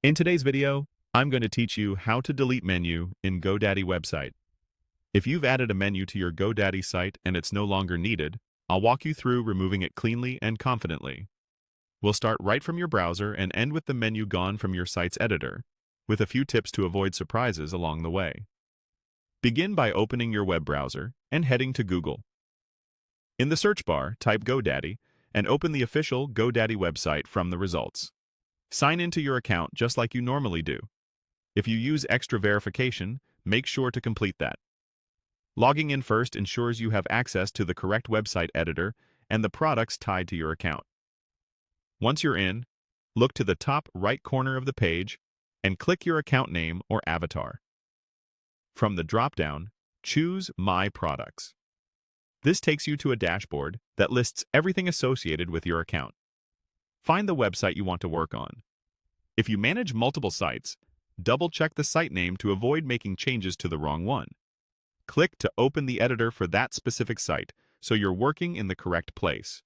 In today's video, I'm going to teach you how to delete menu in GoDaddy website. If you've added a menu to your GoDaddy site and it's no longer needed, I'll walk you through removing it cleanly and confidently. We'll start right from your browser and end with the menu gone from your site's editor, with a few tips to avoid surprises along the way. Begin by opening your web browser and heading to Google. In the search bar, type GoDaddy and open the official GoDaddy website from the results. Sign into your account just like you normally do. If you use extra verification, make sure to complete that. Logging in first ensures you have access to the correct website editor and the products tied to your account. Once you're in, look to the top right corner of the page and click your account name or avatar. From the drop-down, choose My Products. This takes you to a dashboard that lists everything associated with your account. Find the website you want to work on. If you manage multiple sites, double-check the site name to avoid making changes to the wrong one. Click to open the editor for that specific site so you're working in the correct place.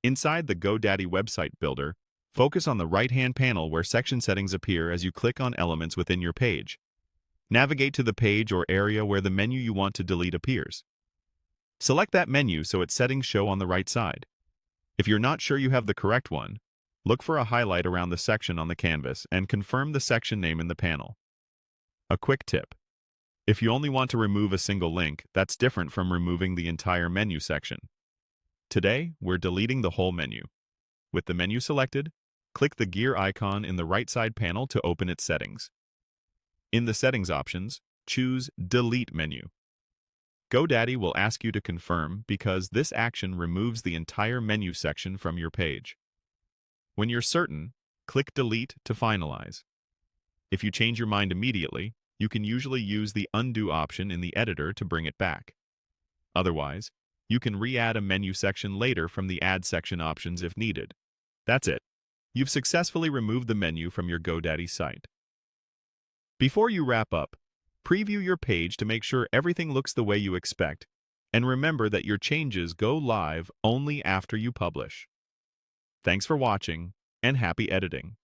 Inside the GoDaddy website builder, focus on the right-hand panel where section settings appear as you click on elements within your page. Navigate to the page or area where the menu you want to delete appears. Select that menu so its settings show on the right side. If you're not sure you have the correct one, look for a highlight around the section on the canvas and confirm the section name in the panel. A quick tip. If you only want to remove a single link, that's different from removing the entire menu section. Today, we're deleting the whole menu. With the menu selected, click the gear icon in the right side panel to open its settings. In the settings options, choose Delete Menu. GoDaddy will ask you to confirm because this action removes the entire menu section from your page. When you're certain, click Delete to finalize. If you change your mind immediately, you can usually use the Undo option in the editor to bring it back. Otherwise, you can re-add a menu section later from the Add section options if needed. That's it. You've successfully removed the menu from your GoDaddy site. Before you wrap up, preview your page to make sure everything looks the way you expect, and remember that your changes go live only after you publish. Thanks for watching, and happy editing.